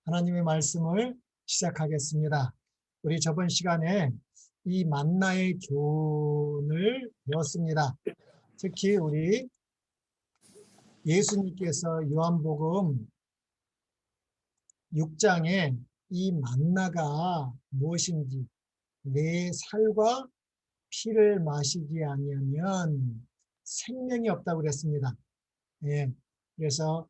하나님의 말씀을 시작하겠습니다. 우리 저번 시간에 이 만나의 교훈을 배웠습니다. 특히 우리 예수님께서 요한복음 6장에 이 만나가 무엇인지, 내 살과 피를 마시지 아니하면 생명이 없다고 그랬습니다. 예, 그래서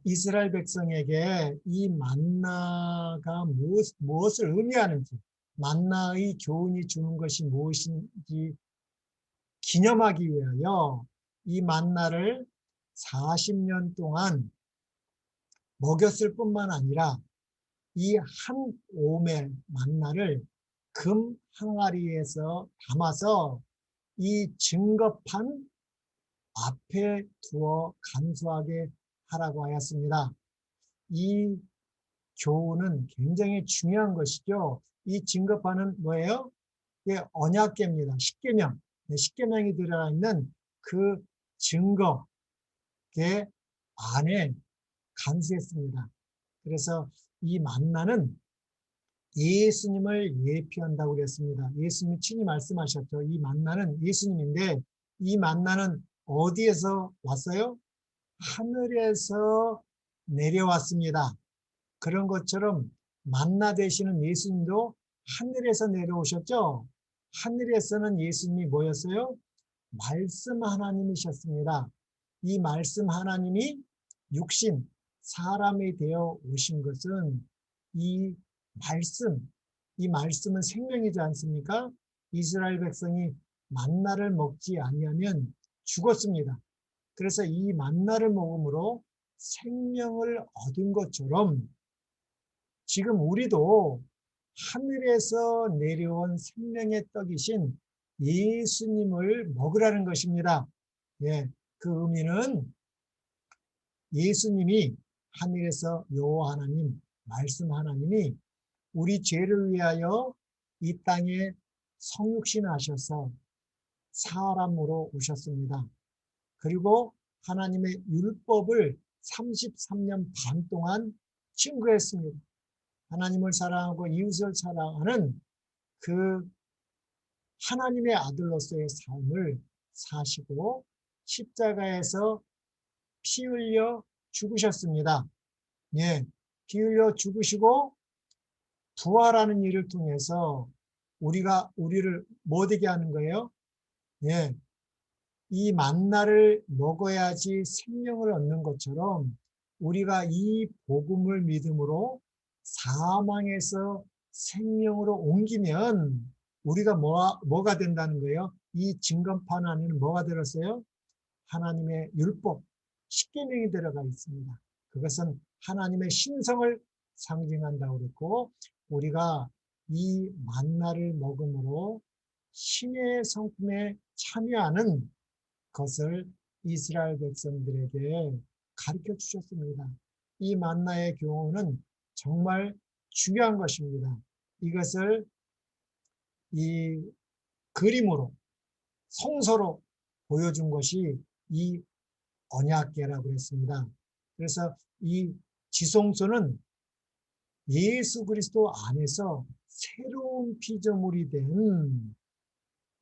이스라엘 백성에게 이 만나가 무엇을 의미하는지, 만나의 교훈이 주는 것이 무엇인지 기념하기 위하여 이 만나를 40년 동안 먹였을 뿐만 아니라 이 한 오멜 만나를 금 항아리에서 담아서 이 증거판 앞에 두어 간수하게 하라고 하였습니다. 이 교훈은 굉장히 중요한 것이죠. 이 증거판은 뭐예요? 이게 언약궤입니다. 십계명. 십계명이 들어있는 그 증거궤 안에 간수했습니다. 그래서 이 만나는 예수님을 예표한다고 그랬습니다. 예수님이 친히 말씀하셨죠. 이 만나는 예수님인데 이 만나는 어디에서 왔어요? 하늘에서 내려왔습니다. 그런 것처럼 만나 되시는 예수님도 하늘에서 내려오셨죠. 하늘에서는 예수님이 뭐였어요? 말씀 하나님이셨습니다. 이 말씀 하나님이 육신, 사람이 되어 오신 것은 이 말씀은 생명이지 않습니까? 이스라엘 백성이 만나를 먹지 아니하면 죽었습니다. 그래서 이 만나를 먹음으로 생명을 얻은 것처럼 지금 우리도 하늘에서 내려온 생명의 떡이신 예수님을 먹으라는 것입니다. 예, 그 의미는 예수님이 하늘에서 여호와 하나님, 말씀 하나님이 우리 죄를 위하여 이 땅에 성육신하셔서 사람으로 오셨습니다. 그리고 하나님의 율법을 33년 반 동안 증거했습니다. 하나님을 사랑하고 이웃을 사랑하는 그 하나님의 아들로서의 삶을 사시고 십자가에서 피 흘려 죽으셨습니다. 예, 피 흘려 죽으시고 부활하는 일을 통해서 우리를 뭐 되게 하는 거예요? 예, 이 만나를 먹어야지 생명을 얻는 것처럼 우리가 이 복음을 믿음으로 사망에서 생명으로 옮기면 우리가 뭐가 된다는 거예요? 이 증거판 안에는 뭐가 들었어요? 하나님의 율법, 십계명이 들어가 있습니다. 그것은 하나님의 신성을 상징한다고 그랬고 우리가 이 만나를 먹음으로 신의 성품에 참여하는 것을 이스라엘 백성들에게 가르쳐 주셨습니다. 이 만나의 교훈은 정말 중요한 것입니다. 이것을 이 그림으로 성서로 보여준 것이 이 언약궤라고 했습니다. 그래서 이 지성소는 예수 그리스도 안에서 새로운 피조물이 된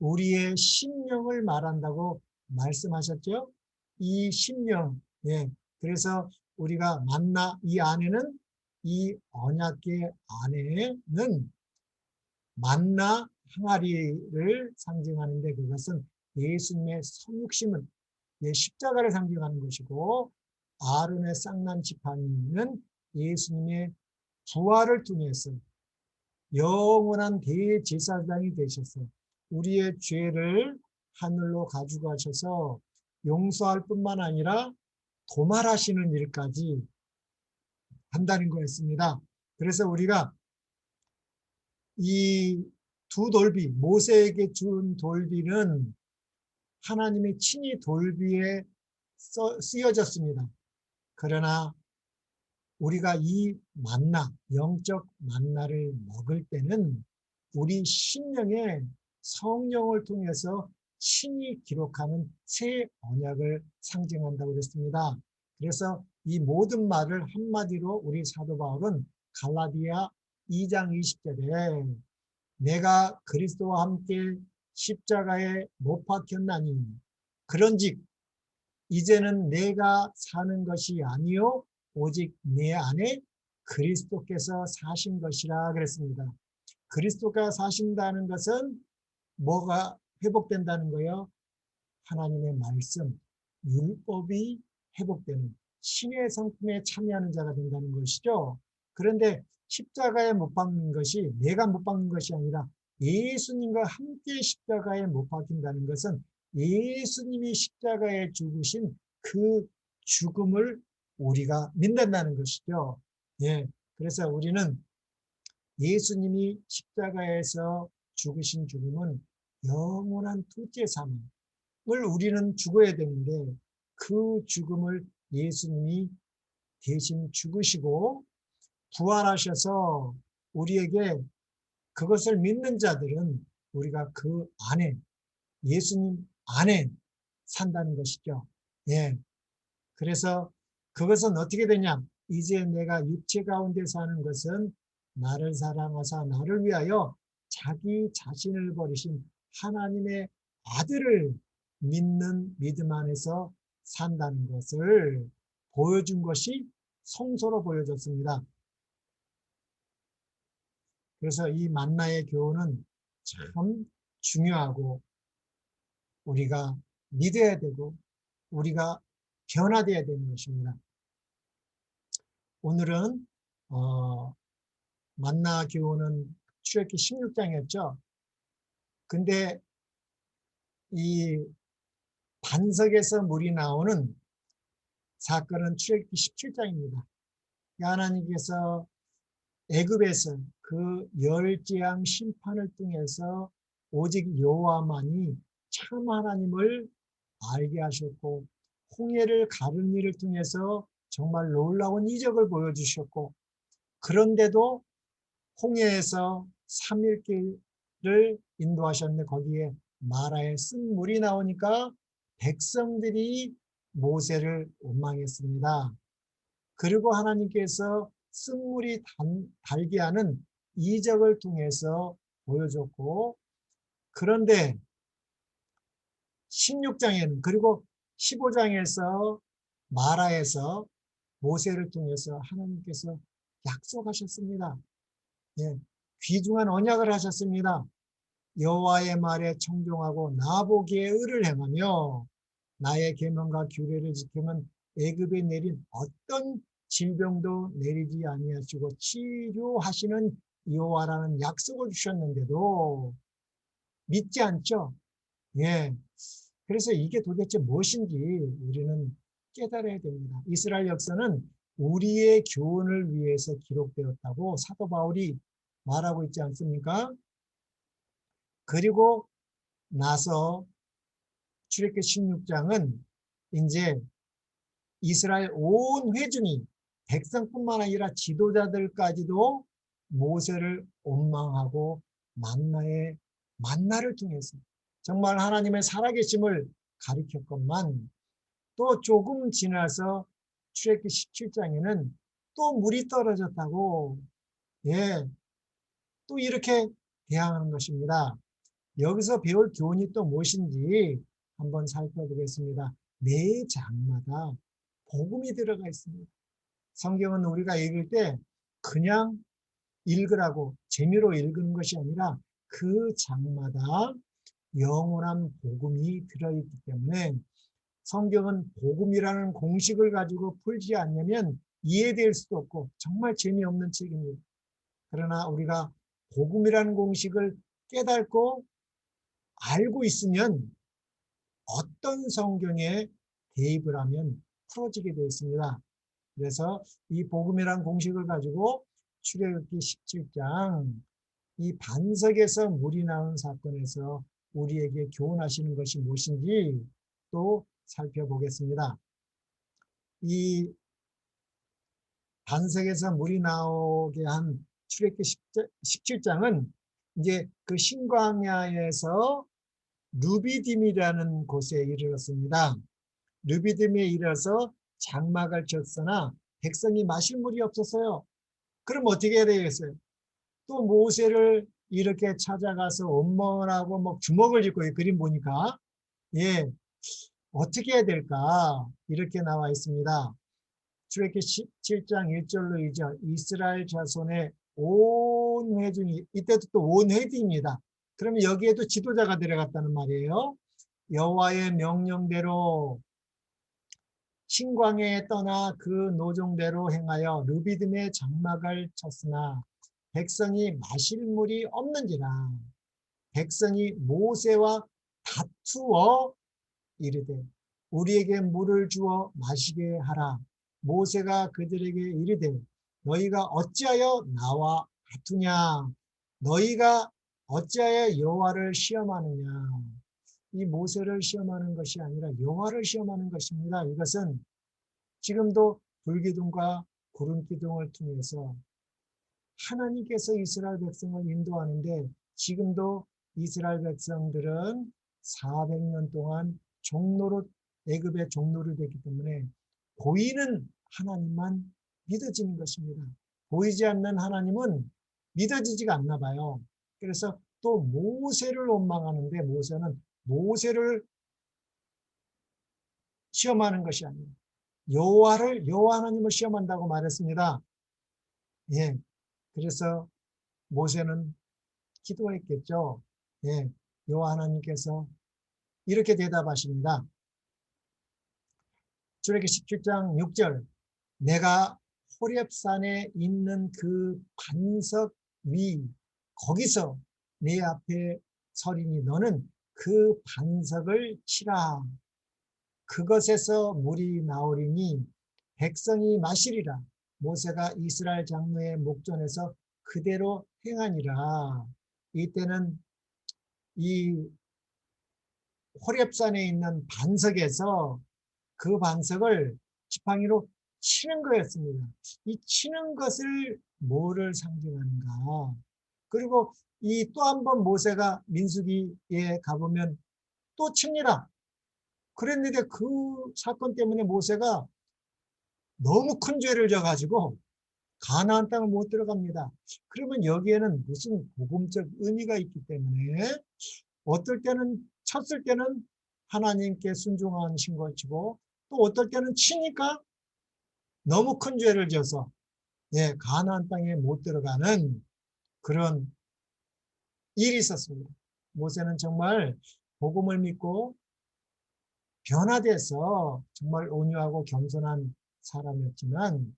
우리의 심령을 말한다고 말씀하셨죠. 이 심령, 예. 그래서 우리가 만나 이 안에는 이 언약궤 안에는 만나 항아리를 상징하는데 그것은 예수님의 성육심은 십자가를 상징하는 것이고 아론의 쌍난 지팡이는 예수님의 부활을 통해서 영원한 대제사장이 되셔서 우리의 죄를 하늘로 가져가셔서 용서할 뿐만 아니라 도말하시는 일까지 한다는 거였습니다. 그래서 우리가 이 두 돌비, 모세에게 준 돌비는 하나님이 친히 돌비에 쓰여졌습니다. 그러나 우리가 이 만나, 영적 만나를 먹을 때는 우리 심령에 성령을 통해서 친히 기록하는 새 언약을 상징한다고 그랬습니다. 그래서 이 모든 말을 한마디로 우리 사도 바울은 갈라디아 2장 20절에 내가 그리스도와 함께 십자가에 못 박혔나니 그런즉 이제는 내가 사는 것이 아니요 오직 내 안에 그리스도께서 사신 것이라 그랬습니다. 그리스도가 사신다는 것은 뭐가 회복된다는 거예요? 하나님의 말씀, 율법이 회복되는 신의 성품에 참여하는 자가 된다는 것이죠. 그런데 십자가에 못 박는 것이 내가 못 박는 것이 아니라 예수님과 함께 십자가에 못 박힌다는 것은 예수님이 십자가에 죽으신 그 죽음을 우리가 믿는다는 것이죠. 예, 그래서 우리는 예수님이 십자가에서 죽으신 죽음은 영원한 둘째 삶을 우리는 죽어야 되는데 그 죽음을 예수님이 대신 죽으시고 부활하셔서 우리에게 그것을 믿는 자들은 우리가 그 안에 예수님 안에 산다는 것이죠. 예. 그래서 그것은 어떻게 되냐? 이제 내가 육체 가운데 사는 것은 나를 사랑하사 나를 위하여 자기 자신을 버리신 하나님의 아들을 믿는 믿음 안에서 산다는 것을 보여준 것이 성서로 보여졌습니다. 그래서 이 만나의 교훈은 참 중요하고 우리가 믿어야 되고 우리가 변화되어야 되는 것입니다. 오늘은 만나 교훈은 출애굽기 16장이었죠. 근데 이 반석에서 물이 나오는 사건은 출애굽기 17장입니다. 하나님께서 애굽에서 그 열재앙 심판을 통해서 오직 여호와만이 참 하나님을 알게 하셨고 홍해를 가른 일을 통해서 정말 놀라운 이적을 보여주셨고 그런데도 홍해에서 3일길을 인도하셨는데 거기에 마라에 쓴 물이 나오니까 백성들이 모세를 원망했습니다. 그리고 하나님께서 쓴물이 달게 하는 이적을 통해서 보여줬고 그런데 16장에는 그리고 15장에서 마라에서 모세를 통해서 하나님께서 약속하셨습니다. 예, 귀중한 언약을 하셨습니다. 여호와의 말에 청종하고 나보기에 의를 행하며 나의 계명과 규례를 지키면 애굽에 내린 어떤 질병도 내리지 아니하시고 치료하시는 여호와라는 약속을 주셨는데도 믿지 않죠. 예. 그래서 이게 도대체 무엇인지 우리는 깨달아야 됩니다. 이스라엘 역사는 우리의 교훈을 위해서 기록되었다고 사도 바울이 말하고 있지 않습니까? 그리고 나서 출애굽기 16장은 이제 이스라엘 온 회중이 백성뿐만 아니라 지도자들까지도 모세를 원망하고 만나를 통해서 정말 하나님의 살아계심을 가리켰건만 또 조금 지나서 출애굽기 17장에는 또 물이 떨어졌다고 또 이렇게 대항하는 것입니다. 여기서 배울 교훈이 또 무엇인지 한번 살펴보겠습니다. 매 장마다 복음이 들어가 있습니다. 성경은 우리가 읽을 때 그냥 읽으라고 재미로 읽는 것이 아니라 그 장마다 영원한 복음이 들어있기 때문에 성경은 복음이라는 공식을 가지고 풀지 않으면 이해될 수도 없고 정말 재미없는 책입니다. 그러나 우리가 복음이라는 공식을 깨닫고 알고 있으면 어떤 성경에 대입을 하면 풀어지게 되어 있습니다. 그래서 이 복음이라는 공식을 가지고 출애굽기 17장 이 반석에서 물이 나온 사건에서 우리에게 교훈하시는 것이 무엇인지 또 살펴보겠습니다. 이 반석에서 물이 나오게 한 출애굽기 17장은 이제 그 신광야에서 루비딤이라는 곳에 이르렀습니다. 루비딤에 이르러서 장막을 쳤으나 백성이 마실 물이 없었어요. 그럼 어떻게 해야 되겠어요? 또 모세를 이렇게 찾아가서 원망하고 뭐 주먹을 쥐고 그림 보니까 예, 어떻게 해야 될까? 이렇게 나와 있습니다. 출애굽기 17장 1절로 2절 이스라엘 자손의 온 회중이 이때도 또 온 회중입니다. 그러면 여기에도 지도자가 들어갔다는 말이에요. 여호와의 명령대로 신광야에 떠나 그 노종대로 행하여 르비딤의 장막을 쳤으나 백성이 마실 물이 없는지라 백성이 모세와 다투어 이르되 우리에게 물을 주어 마시게 하라. 모세가 그들에게 이르되 너희가 어찌하여 나와 다투냐? 너희가 어찌하여 여호와를 시험하느냐? 이 모세를 시험하는 것이 아니라 여호와를 시험하는 것입니다. 이것은 지금도 불기둥과 구름기둥을 통해서 하나님께서 이스라엘 백성을 인도하는데 지금도 이스라엘 백성들은 400년 동안 종노릇 애굽의 종노릇 됐기 때문에 보이는 하나님만 믿어지는 것입니다. 보이지 않는 하나님은 믿어지지가 않나 봐요. 그래서 또 모세를 원망하는데 모세는 모세를 시험하는 것이 아니에요. 여호와 하나님을 시험한다고 말했습니다. 예. 그래서 모세는 기도했겠죠. 예. 여호와 하나님께서 이렇게 대답하십니다. 출애굽기 17장 6절 내가 호렙산에 있는 그 반석 위 거기서 내 앞에 서리니 너는 그 반석을 치라. 그것에서 물이 나오리니 백성이 마시리라. 모세가 이스라엘 장로의 목전에서 그대로 행하니라. 이때는 이 호렙산에 있는 반석에서 그 반석을 지팡이로 치는 거였습니다. 이 치는 것을 뭐를 상징하는가? 그리고 이 또 한 번 모세가 민수기에 가보면 또 칩니다. 그랬는데 그 사건 때문에 모세가 너무 큰 죄를 져가지고 가나안 땅을 못 들어갑니다. 그러면 여기에는 무슨 복음적 의미가 있기 때문에 어떨 때는 쳤을 때는 하나님께 순종하신 것이고 또 어떨 때는 치니까 너무 큰 죄를 져서 예, 가나안 땅에 못 들어가는 그런 일이 있었습니다. 모세는 정말 복음을 믿고 변화돼서 정말 온유하고 겸손한 사람이었지만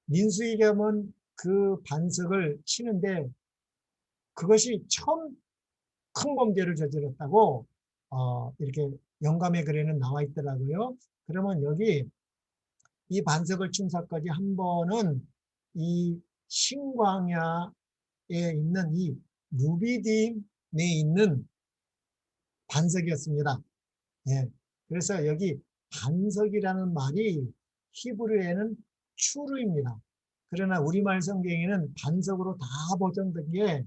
민수기 가면 그 반석을 치는데 그것이 처음 큰 범죄를 저질렀다고 이렇게 영감의 글에는 나와 있더라고요. 그러면 여기 이 반석을 친 사건이 한 번은 이 신광야에 있는 이 루비딤에 있는 반석이었습니다. 예. 그래서 여기 반석이라는 말이 히브리어에는 추루입니다. 그러나 우리말 성경에는 반석으로 다 버전된 게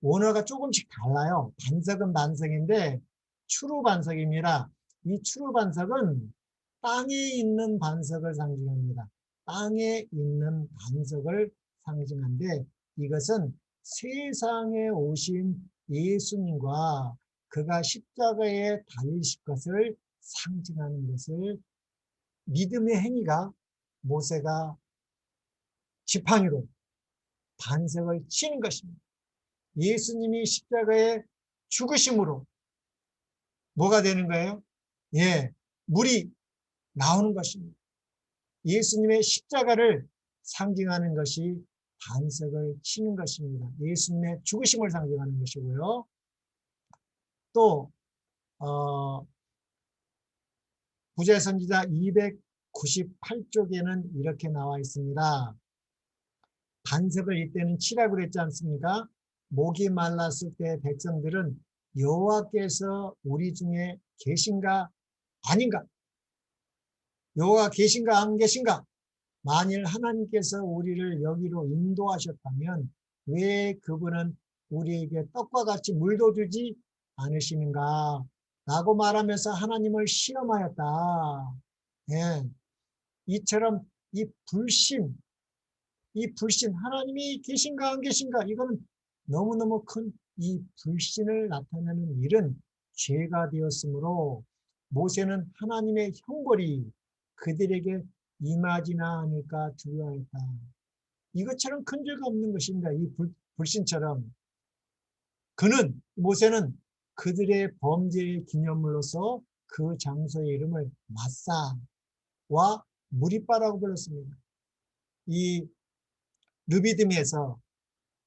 원어가 조금씩 달라요. 반석은 반석인데 추루 반석입니다. 이 추루 반석은 땅에 있는 반석을 상징합니다. 땅에 있는 반석을 상징하는데 이것은 세상에 오신 예수님과 그가 십자가에 달리실 것을 상징하는 것을 믿음의 행위가 모세가 지팡이로 반석을 치는 것입니다. 예수님이 십자가에 죽으심으로 뭐가 되는 거예요? 예, 물이 나오는 것입니다. 예수님의 십자가를 상징하는 것이 반석을 치는 것입니다. 예수님의 죽으심을 상징하는 것이고요. 또 부제선지자 298쪽에는 이렇게 나와 있습니다. 반석을 이때는 치라고 그랬지 않습니까? 목이 말랐을 때 백성들은 여호와께서 우리 중에 계신가 아닌가? 여호와 계신가 안 계신가? 만일 하나님께서 우리를 여기로 인도하셨다면 왜 그분은 우리에게 떡과 같이 물도 주지 않으시는가? 라고 말하면서 하나님을 시험하였다. 예. 이처럼 이 불신, 하나님이 계신가 안 계신가, 이거는 너무너무 큰 이 불신을 나타내는 일은 죄가 되었으므로 모세는 하나님의 형벌이 그들에게 임하지나 않을까 두려워했다. 이것처럼 큰 죄가 없는 것입니다. 이 불신처럼. 모세는 그들의 범죄의 기념물로서 그 장소의 이름을 마사와 무리바라고 불렀습니다. 이 르비딤에서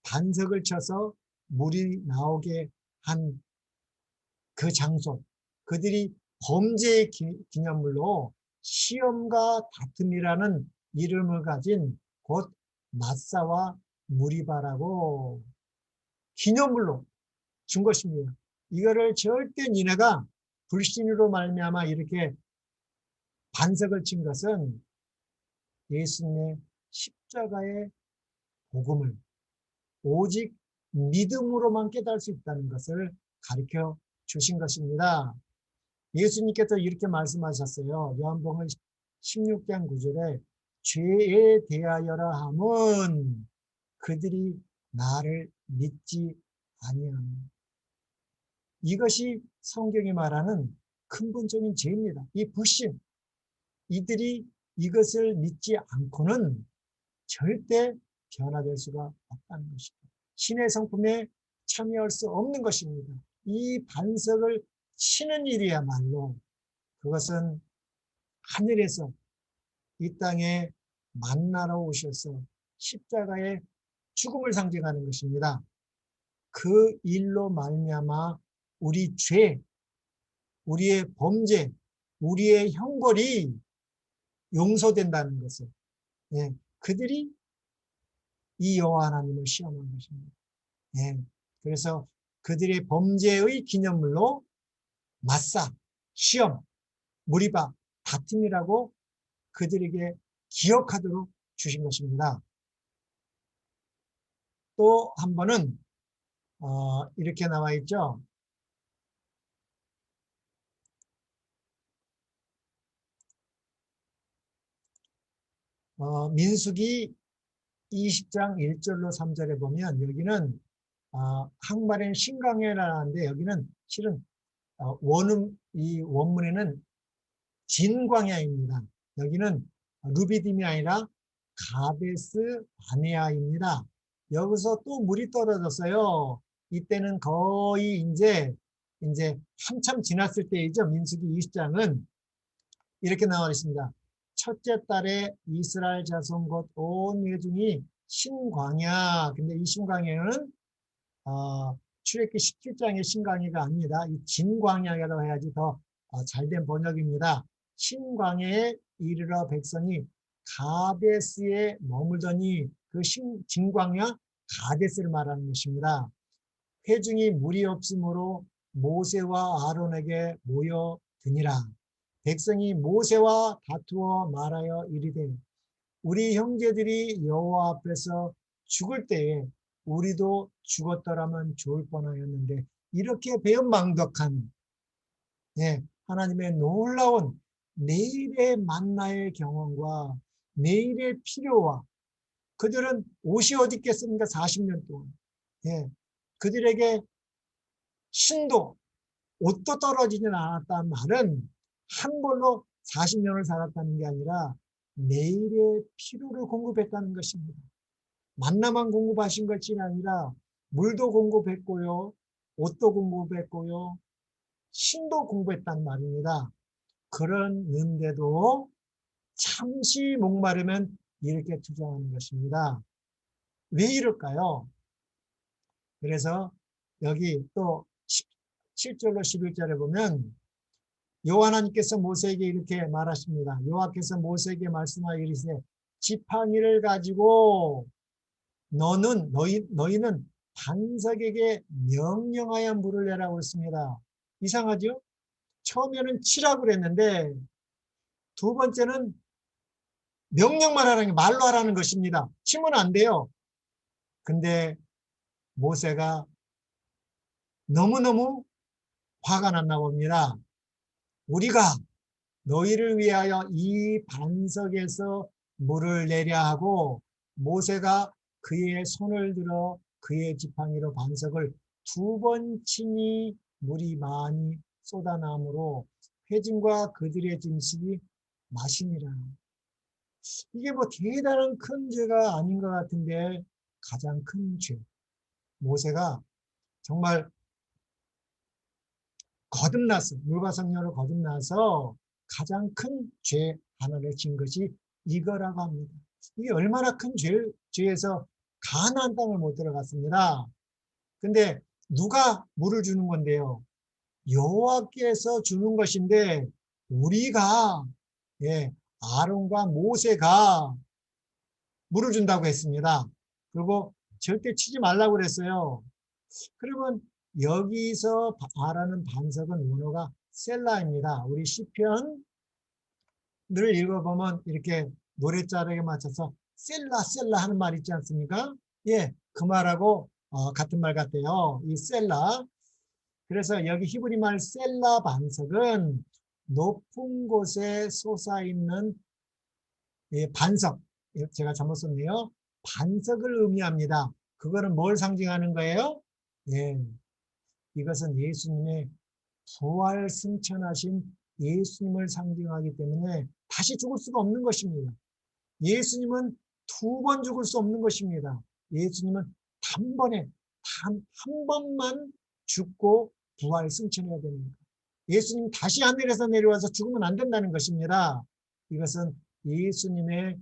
반석을 쳐서 물이 나오게 한 그 장소, 그들이 범죄의 기념물로 시험과 다툼이라는 이름을 가진 곧 마사와 무리바라고 기념물로 준 것입니다. 이거를 절대 니네가 불신으로 말미암아 이렇게 반석을 친 것은 예수님의 십자가의 복음을 오직 믿음으로만 깨달을 수 있다는 것을 가르쳐 주신 것입니다. 예수님께서 이렇게 말씀하셨어요. 요한복음 16장 9절에 죄에 대하여라 함은 그들이 나를 믿지 아니하니. 이것이 성경이 말하는 근본적인 죄입니다. 이 불신, 이들이 이것을 믿지 않고는 절대 변화될 수가 없다는 것입니다. 신의 성품에 참여할 수 없는 것입니다. 이 반석을 치는 일이야말로 그것은 하늘에서 이 땅에 만나러 오셔서 십자가의 죽음을 상징하는 것입니다. 그 일로 말미암아 우리 죄, 우리의 범죄, 우리의 형벌이 용서된다는 것을, 예, 그들이 이 여호와 하나님을 시험한 것입니다. 예, 그래서 그들의 범죄의 기념물로 마사, 시험, 무리바, 다툼이라고 그들에게 기억하도록 주신 것입니다. 또 한 번은 이렇게 나와 있죠. 민수기 20장 1절로 3절에 보면 여기는 항마련 신광야라는데 여기는 실은 이 원문에는 진광야입니다. 여기는 루비딤이 아니라 가데스 바네아입니다. 여기서 또 물이 떨어졌어요. 이때는 거의 이제 한참 지났을 때이죠. 민수기 20장은 이렇게 나와 있습니다. 첫째 달에 이스라엘 자손 곧 온 회중이 신광야. 근데 이 신광야는 출애굽기 17장의 신광야가 아닙니다. 이 진광야라고 해야지 더 잘된 번역입니다. 신광야에 이르러 백성이 가데스에 머물더니 그 진광야 가데스를 말하는 것입니다. 회중이 물이 없으므로 모세와 아론에게 모여드니라. 백성이 모세와 다투어 말하여 이르되 우리 형제들이 여호와 앞에서 죽을 때에 우리도 죽었더라면 좋을 뻔하였는데, 이렇게 배은망덕한 하나님의 놀라운 내일의 만나의 경험과 내일의 필요와, 그들은 옷이 어디 있겠습니까? 40년 동안. 그들에게 신도 옷도 떨어지진 않았다는 말은 한 벌로 40년을 살았다는 게 아니라 내일의 필요를 공급했다는 것입니다. 만나만 공급하신 것이 아니라 물도 공급했고요, 옷도 공급했고요, 신도 공급했다는 말입니다. 그런데도 잠시 목마르면 이렇게 투정하는 것입니다. 왜 이럴까요? 그래서 여기 또 7절로 11절에 보면 여호와 하나님께서 모세에게 이렇게 말하십니다. 여호와께서 모세에게 말씀하여 이르시되 지팡이를 가지고 너희는 반석에게 명령하여 물을 내라고 했습니다. 이상하죠? 처음에는 치라고 그랬는데 두 번째는 명령만 하라는 게, 말로 하라는 것입니다. 치면 안 돼요. 근데 모세가 너무너무 화가 났나 봅니다. 우리가 너희를 위하여 이 반석에서 물을 내려 하고 모세가 그의 손을 들어 그의 지팡이로 반석을 2번 치니 물이 많이 쏟아나므로 회중과 그들의 짐승이 마시니라. 이게 뭐 대단한 큰 죄가 아닌 것 같은데 가장 큰 죄. 모세가 정말 거듭나서 물과성령으로 거듭나서 가장 큰 죄 하나를 진 것이 이거라고 합니다. 이게 얼마나 큰 죄에서 가나안 땅을 못 들어갔습니다. 근데 누가 물을 주는 건데요? 여호와께서 주는 것인데 우리가 아론과 모세가 물을 준다고 했습니다. 그리고 절대 치지 말라고 그랬어요. 그러면 여기서 말하는 반석은 원어가 셀라입니다. 우리 시편을 읽어보면 이렇게 노래자락에 맞춰서 셀라 셀라 하는 말 있지 않습니까? 그 말하고 같은 말 같아요. 이 셀라. 그래서 여기 히브리 말 셀라 반석은 높은 곳에 솟아있는 반석, 제가 잘못 썼네요. 반석을 의미합니다. 그거는 뭘 상징하는 거예요? 이것은 예수님의 부활 승천하신 예수님을 상징하기 때문에 다시 죽을 수가 없는 것입니다. 예수님은 2번 죽을 수 없는 것입니다. 예수님은 단번에 단 한 번만 죽고 부활 승천해야 됩니다. 예수님 다시 하늘에서 내려와서 죽으면 안 된다는 것입니다. 이것은 예수님의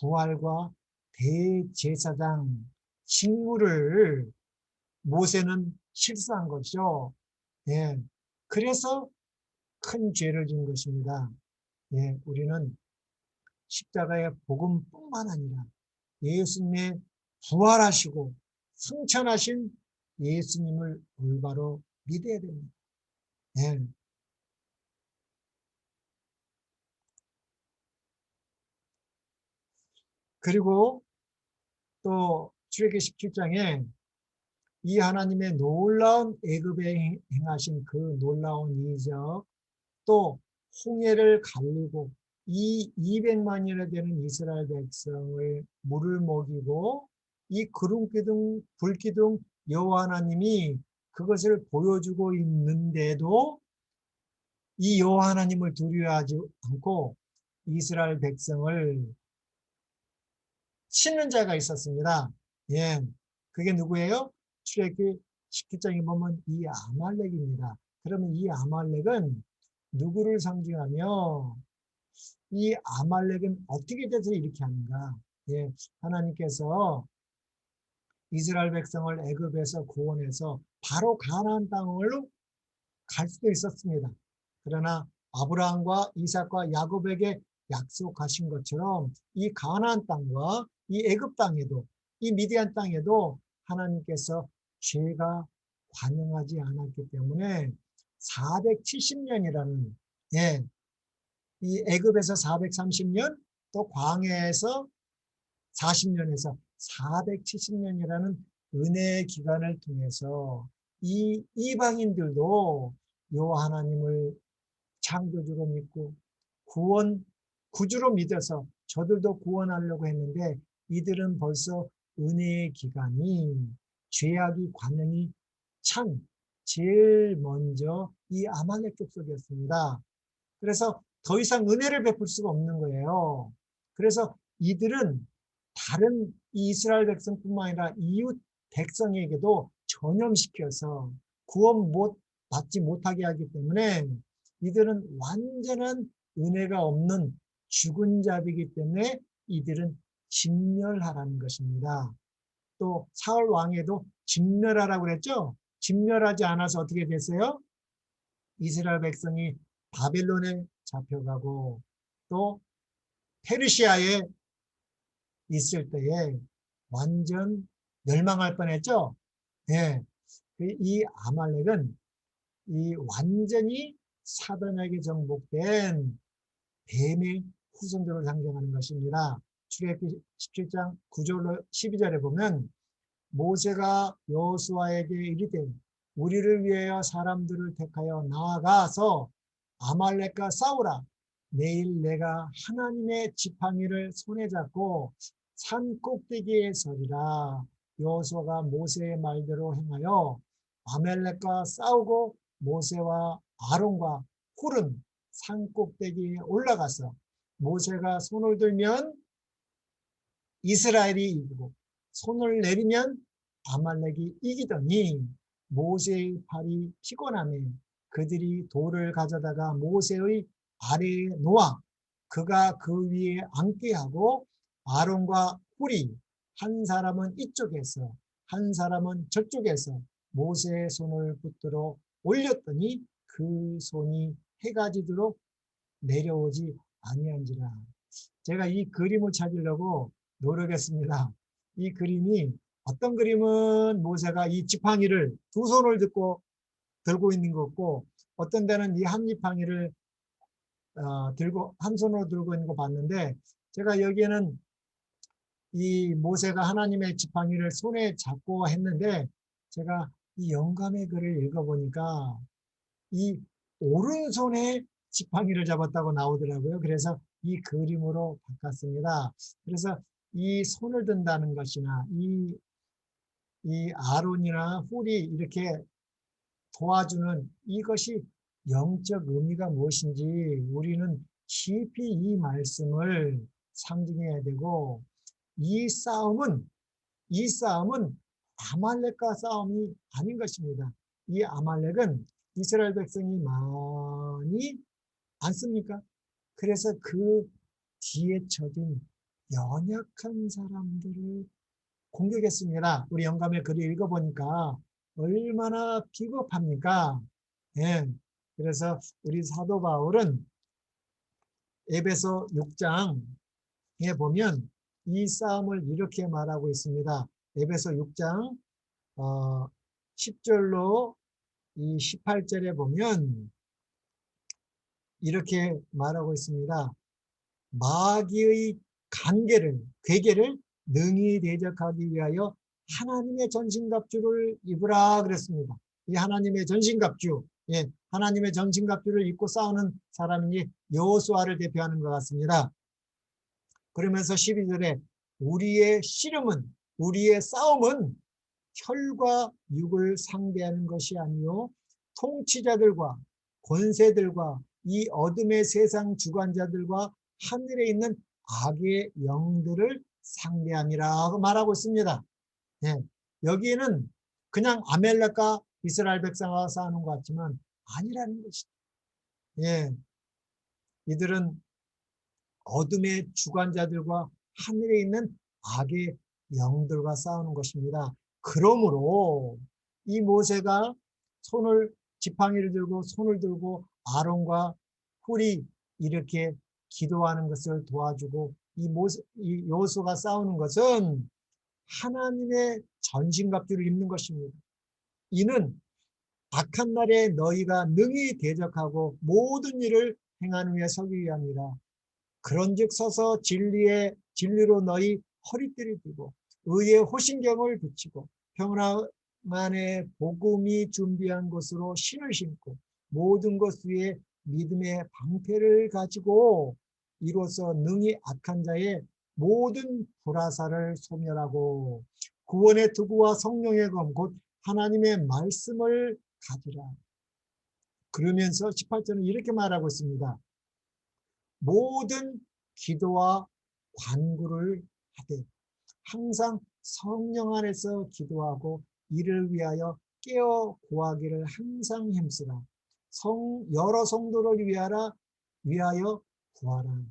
부활과 대제사장 직무를 모세는 실수한 것이죠. 그래서 큰 죄를 진 것입니다. 우리는 십자가의 복음뿐만 아니라 예수님의 부활하시고 승천하신 예수님을 올바로 믿어야 됩니다. 그리고 또 출애굽기 17장에 이 하나님의 놀라운 애굽에 행하신 그 놀라운 이적, 또 홍해를 갈리고 이 200만이나 되는 이스라엘 백성을 물을 먹이고 이 구름기둥 불기둥 여호와 하나님이 그것을 보여주고 있는데도 이 여호와 하나님을 두려워하지 않고 이스라엘 백성을 치는 자가 있었습니다. 그게 누구예요? 출애굽기 17장에 보면 이 아말렉입니다. 그러면 이 아말렉은 누구를 상징하며 이 아말렉은 어떻게 돼서 이렇게 하는가? 하나님께서 이스라엘 백성을 애굽에서 구원해서 바로 가나안 땅으로 갈 수도 있었습니다. 그러나 아브라함과 이삭과 야곱에게 약속하신 것처럼 이 가나안 땅과 이 애굽 땅에도 이 미디안 땅에도 하나님께서 죄가 관영하지 않았기 때문에 470년이라는 이 애굽에서 430년 또 광야에서 40년에서 470년이라는 은혜의 기간을 통해서 이 이방인들도 여호와 하나님을 창조주로 믿고 구주로 믿어서 저들도 구원하려고 했는데 이들은 벌써 은혜의 기간이 죄악이 관영이 찬 제일 먼저 이 아말렉 족속이었습니다. 그래서 더 이상 은혜를 베풀 수가 없는 거예요. 그래서 이들은 다른 이스라엘 백성뿐만 아니라 이웃 백성에게도 전염시켜서 구원 받지 못하게 하기 때문에 이들은 완전한 은혜가 없는 죽은 자이기 때문에 이들은 진멸하라는 것입니다. 또 사울 왕에도 진멸하라고 그랬죠. 진멸하지 않아서 어떻게 됐어요? 이스라엘 백성이 바벨론에 잡혀가고 또 페르시아에 있을 때에 완전 멸망할 뻔했죠. 이 아말렉은 이 완전히 사단에게 정복된 뱀의 후손들을 상징하는 것입니다. 출애굽기 17장 9절로 12절에 보면 모세가 여호수아에게 이르되 우리를 위하여 사람들을 택하여 나아가서 아말렉과 싸우라. 내일 내가 하나님의 지팡이를 손에 잡고 산 꼭대기에 서리라. 여호수아가 모세의 말대로 행하여 아말렉과 싸우고 모세와 아론과 훌은 산 꼭대기에 올라가서 모세가 손을 들면 이스라엘이 이기고 손을 내리면 아말렉이 이기더니 모세의 팔이 피곤하며 그들이 돌을 가져다가 모세의 아래에 놓아 그가 그 위에 앉게 하고 아론과 훌이 한 사람은 이쪽에서 한 사람은 저쪽에서 모세의 손을 붙들어 올렸더니 그 손이 해가 지도록 내려오지 아니한지라. 제가 이 그림을 찾으려고 노력했습니다. 이 그림이 어떤 그림은 모세가 이 지팡이를 두 손을 들고 있는 것 같고 어떤 데는 이 한 지팡이를 들고 한 손으로 들고 있는 거 봤는데 제가 여기에는 이 모세가 하나님의 지팡이를 손에 잡고 했는데 제가 이 영감의 글을 읽어보니까 이 오른손에 지팡이를 잡았다고 나오더라고요. 그래서 이 그림으로 바꿨습니다. 그래서 이 손을 든다는 것이나 이 아론이나 훌이 이렇게 도와주는 이것이 영적 의미가 무엇인지 우리는 깊이 이 말씀을 상징해야 되고 이 싸움은 아말렉과 싸움이 아닌 것입니다. 이 아말렉은 이스라엘 백성이 많이 않습니까? 그래서 그 뒤에 쳐진 연약한 사람들을 공격했습니다. 우리 영감의 글을 읽어보니까 얼마나 비겁합니까? 예. 그래서 우리 사도 바울은 에베소 6장에 보면 이 싸움을 이렇게 말하고 있습니다. 에베소 6장 10절로 이 18절에 보면 이렇게 말하고 있습니다. 마귀의 괴계를 능히 대적하기 위하여 하나님의 전신갑주를 입으라 그랬습니다. 이 하나님의 전신갑주, 하나님의 전신갑주를 입고 싸우는 사람이 여호수아를 대표하는 것 같습니다. 그러면서 12절에 우리의 싸움은 혈과 육을 상대하는 것이 아니요 통치자들과 권세들과 이 어둠의 세상 주관자들과 하늘에 있는 악의 영들을 상대함이라고 말하고 있습니다. 여기에는 그냥 아멜렉과 이스라엘 백성과 싸우는 것 같지만 아니라는 것이죠. 이들은 어둠의 주관자들과 하늘에 있는 악의 영들과 싸우는 것입니다. 그러므로 이 모세가 지팡이를 들고 손을 들고 아론과 훌이 이렇게 기도하는 것을 도와주고 이 여호수아가 싸우는 것은 하나님의 전신갑주를 입는 것입니다. 이는 악한 날에 너희가 능히 대적하고 모든 일을 행하는 위에 서기 위함이라. 그런즉 서서 진리로 너희 허리띠를 띠고 의의 호신경을 붙이고 평화만의 복음이 준비한 것으로 신을 신고 모든 것 위에 믿음의 방패를 가지고 이로써 능히 악한 자의 모든 불화살을 소멸하고 구원의 투구와 성령의 검 곧 하나님의 말씀을 가지라. 그러면서 18절은 이렇게 말하고 있습니다. 모든 기도와 간구를 하되 항상 성령 안에서 기도하고 이를 위하여 깨어 구하기를 항상 힘쓰라. 여러 성도를 위하여 구하라.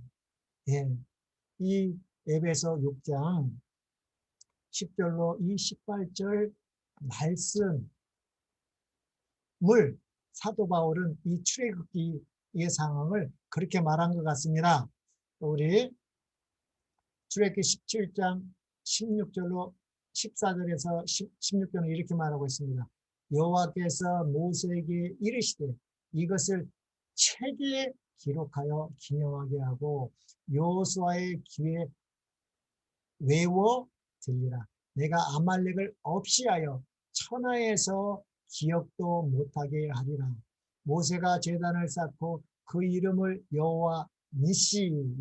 이 에베소 6장 10절로 이 18절 말씀을 사도 바울은 이 출애굽기의 상황을 그렇게 말한 것 같습니다. 우리 출애굽기 17장 16절로 14절에서 16절은 이렇게 말하고 있습니다. 여호와께서 모세에게 이르시되 이것을 책에 기록하여 기념하게 하고 여호수아의 귀에 외워 들리라. 내가 아말렉을 없이하여 천하에서 기억도 못하게 하리라. 모세가 제단을 쌓고 그 이름을 여호와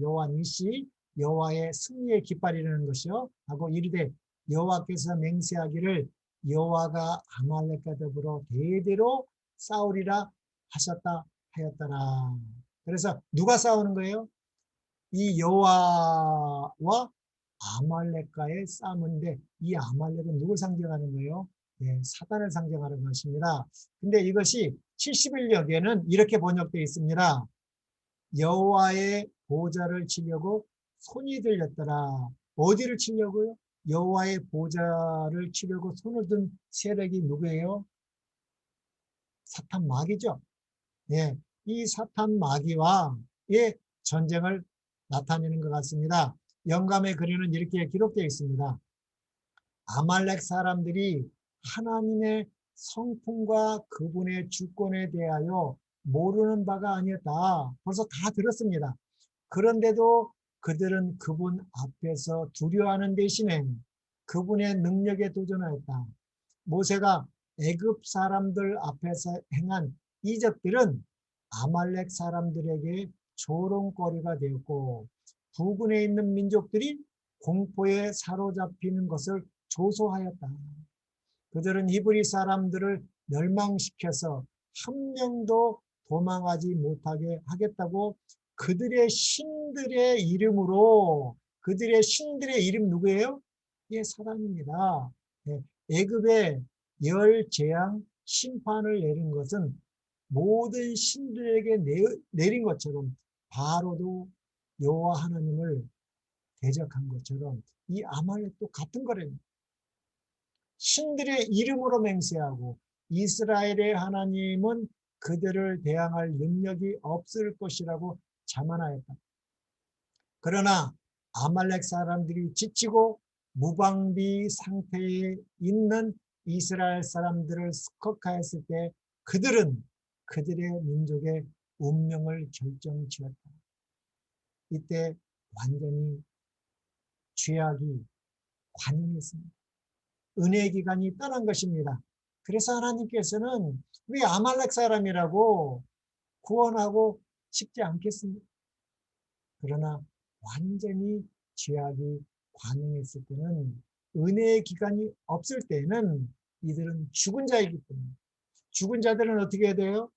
여호와 니시, 여호와의 승리의 깃발이라는 것이요. 하고 이르되 여호와께서 맹세하기를 여호와가 아말렉과 더불어 대대로 싸우리라 하셨다 하였더라. 그래서 누가 싸우는 거예요? 이 여호와와 아말렉과의 싸움인데 이 아말렉은 누굴 상징하는 거예요? 네, 사단을 상징하는 것입니다. 근데 이것이 71역에는 이렇게 번역되어 있습니다. 여호와의 보좌를 치려고 손이 들렸더라. 어디를 치려고요? 여호와의 보좌를 치려고 손을 든 세력이 누구예요? 사탄 마귀죠. 예, 이 사탄 마귀와의 전쟁을 나타내는 것 같습니다. 영감의 글에는 이렇게 기록되어 있습니다. 아말렉 사람들이 하나님의 성품과 그분의 주권에 대하여 모르는 바가 아니었다. 벌써 다 들었습니다. 그런데도 그들은 그분 앞에서 두려워하는 대신에 그분의 능력에 도전하였다. 모세가 애굽 사람들 앞에서 행한 이적들은 아말렉 사람들에게 조롱거리가 되었고 부근에 있는 민족들이 공포에 사로잡히는 것을 조소하였다. 그들은 히브리 사람들을 멸망시켜서 한 명도 도망하지 못하게 하겠다고 그들의 신들의 이름으로, 그들의 신들의 이름 누구예요? 예, 사단입니다. 예, 애굽에 열 재앙 심판을 내린 것은 모든 신들에게 내린 것처럼 바로도 여호와 하나님을 대적한 것처럼 이 아말렉도 같은 거랍니다. 신들의 이름으로 맹세하고 이스라엘의 하나님은 그들을 대항할 능력이 없을 것이라고 자만하였다. 그러나 아말렉 사람들이 지치고 무방비 상태에 있는 이스라엘 사람들을 습격하였을 때 그들은 그들의 민족의 운명을 결정지었다. 이때 완전히 죄악이 관영했습니다. 은혜의 기간이 떠난 것입니다. 그래서 하나님께서는 왜 아말렉 사람이라고 구원하고 싶지 않겠습니까? 그러나 완전히 죄악이 관영했을 때는 은혜의 기간이 없을 때는 이들은 죽은 자이기 때문에 죽은 자들은 어떻게 해야 돼요?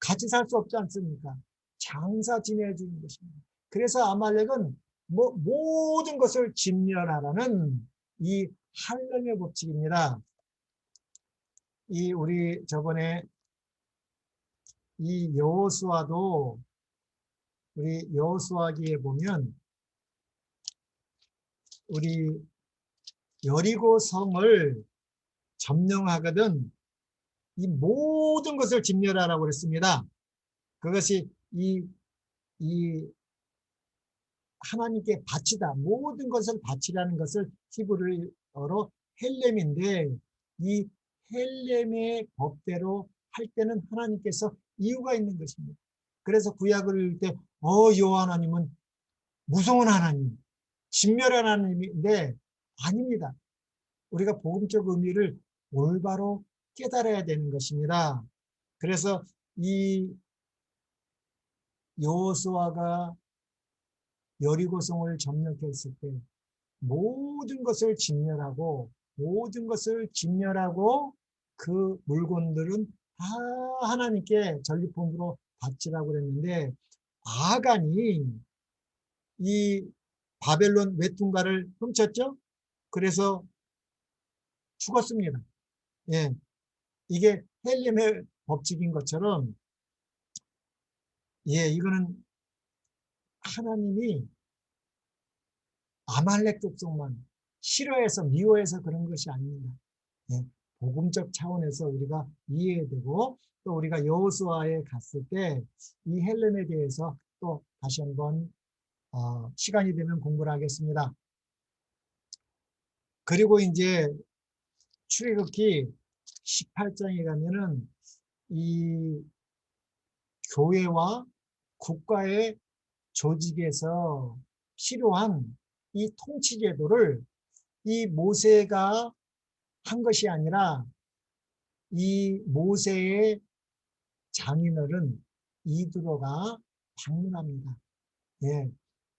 같이 살 수 없지 않습니까? 장사 지내야 주는 것입니다. 그래서 아말렉은 모든 것을 진멸하라는 이 할렘의 법칙입니다. 우리 저번에 이 여호수아도 우리 여호수아기에 보면 우리 여리고 성을 점령하거든 이 모든 것을 진멸하라고 그랬습니다. 그것이 이 하나님께 바치다 모든 것을 바치라는 것을 히브리어로 헬렘인데 이 헬렘의 법대로 할 때는 하나님께서 이유가 있는 것입니다. 그래서 구약을 읽을 때 여호와 하나님은 무서운 하나님, 진멸한 하나님인데 아닙니다. 우리가 복음적 의미를 올바로 깨달아야 되는 것입니다. 그래서 이 여호수아가 여리고성을 점령했을 때 모든 것을 진멸하고 그 물건들은 다 하나님께 전리품으로 바치라고 그랬는데 아간이 이 바벨론 외퉁가를 훔쳤죠. 그래서 죽었습니다. 예, 이게 헬림의 법칙인 것처럼 이거는 하나님이 아말렉 족속만 싫어해서 미워해서 그런 것이 아닙니다. 예, 복음적 차원에서 우리가 이해해야 되고 또 우리가 여호수아에 갔을 때 이 헬렘에 대해서 또 다시 한번 시간이 되면 공부를 하겠습니다. 그리고 이제 출애굽기 18장에 가면은 이 교회와 국가의 조직에서 필요한 이 통치제도를 이 모세가 한 것이 아니라 이 모세의 장인어른 이드로가 방문합니다. 예,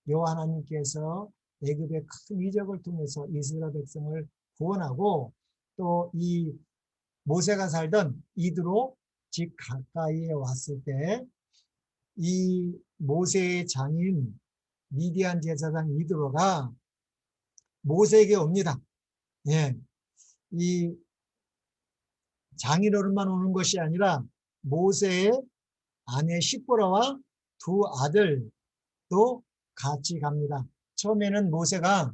여호와 하나님께서 애굽의 큰 이적을 통해서 이스라엘 백성을 구원하고 또 이 모세가 살던 이드로 집 가까이에 왔을 때 이 모세의 장인 미디안 제사장 이드로가 모세에게 옵니다. 예, 이 장인어른만 오는 것이 아니라 모세의 아내 시보라와 두 아들도 같이 갑니다. 처음에는 모세가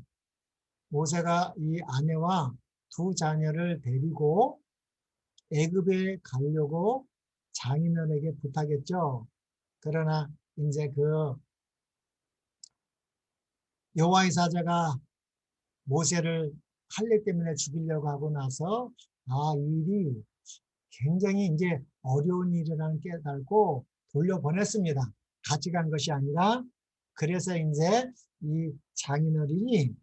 이 아내와 두 자녀를 데리고 애굽에 가려고 장인어른에게 부탁했죠. 그러나 이제 그 여호와의 사자가 모세를 할례 때문에 죽이려고 하고 나서 이 일이 굉장히 이제 어려운 일이라는 깨달고 돌려보냈습니다. 같이 간 것이 아니라. 그래서 이제 이 장인어른이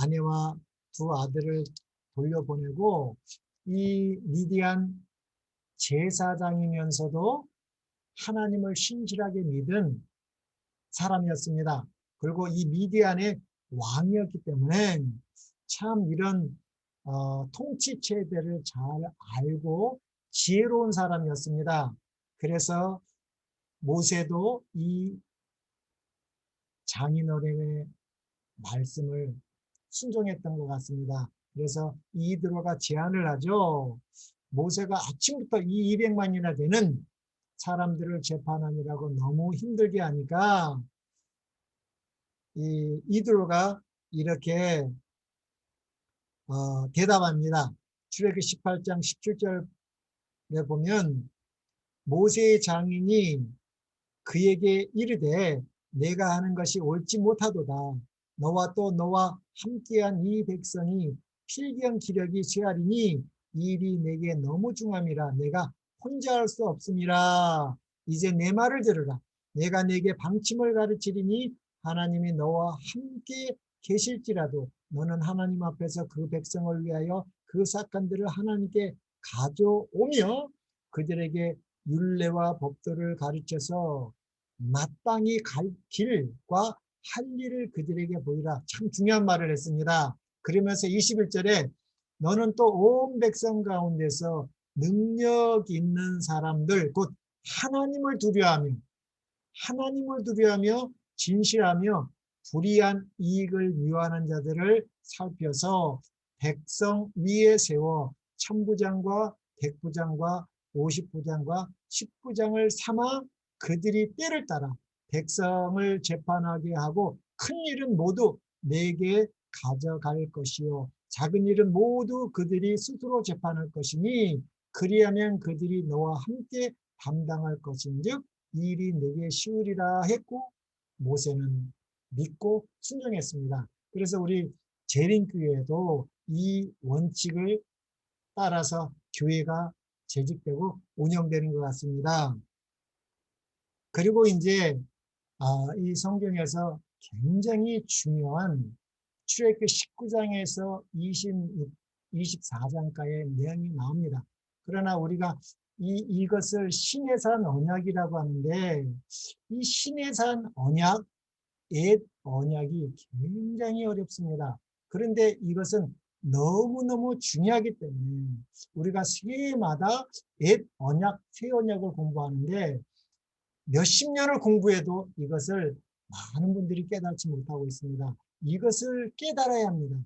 아내와 두 아들을 돌려보내고 이 미디안 제사장이면서도 하나님을 신실하게 믿은 사람이었습니다. 그리고 이 미디안의 왕이었기 때문에 참 이런 통치 체제를 잘 알고 지혜로운 사람이었습니다. 그래서 모세도 이 장인어른의 말씀을 순종했던 것 같습니다. 그래서 이드로가 제안을 하죠. 모세가 아침부터 이 200만이나 되는 사람들을 재판하느라고 너무 힘들게 하니까 이 이드로가 이렇게 대답합니다. 출애굽기 18장 17절에 보면 모세의 장인이 그에게 이르되 내가 하는 것이 옳지 못하도다. 너와 또 너와 함께한 이 백성이 필경 기력이 쇠하리니 이 일이 내게 너무 중함이라 내가 혼자 할 수 없음이라. 이제 내 말을 들으라. 내가 내게 방침을 가르치리니 하나님이 너와 함께 계실지라도 너는 하나님 앞에서 그 백성을 위하여 그 사건들을 하나님께 가져오며 그들에게 율례와 법도를 가르쳐서 마땅히 갈 길과 할 일을 그들에게 보이라. 참 중요한 말을 했습니다. 그러면서 21절에 너는 또 온 백성 가운데서 능력 있는 사람들 곧 하나님을 두려워하며 진실하며 불의한 이익을 미워하는 자들을 살펴서 백성 위에 세워 천부장과 백부장과 50부장과 10부장을 삼아 그들이 때를 따라 백성을 재판하게 하고 큰 일은 모두 내게 가져갈 것이요 작은 일은 모두 그들이 스스로 재판할 것이니 그리하면 그들이 너와 함께 담당할 것인즉 이 일이 내게 쉬우리라 했고 모세는 믿고 순종했습니다. 그래서 우리 재림교회도 이 원칙을 따라서 교회가 재직되고 운영되는 것 같습니다. 그리고 이제 이 성경에서 굉장히 중요한 출애굽기 19장에서 24장까지의 내용이 나옵니다. 그러나 우리가 이것을 신의 산 언약이라고 하는데 이 신의 산 언약, 옛 언약이 굉장히 어렵습니다. 그런데 이것은 너무너무 중요하기 때문에 우리가 새해마다 옛 언약, 새 언약을 공부하는데 몇십 년을 공부해도 이것을 많은 분들이 깨닫지 못하고 있습니다. 이것을 깨달아야 합니다.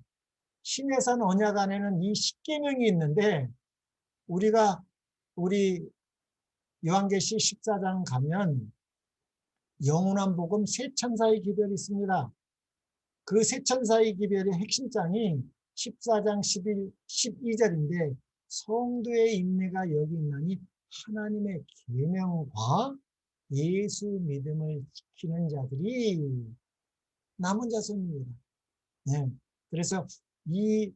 신의 산 언약 안에는 이 십계명이 있는데 우리 요한계시 14장 가면 영원한 복음 세 천사의 기별이 있습니다. 그 세 천사의 기별의 핵심장이 14장 12절인데 성도의 인내가 여기 있나니 하나님의 계명과 예수 믿음을 지키는 자들이 남은 자손입니다. 네. 그래서 이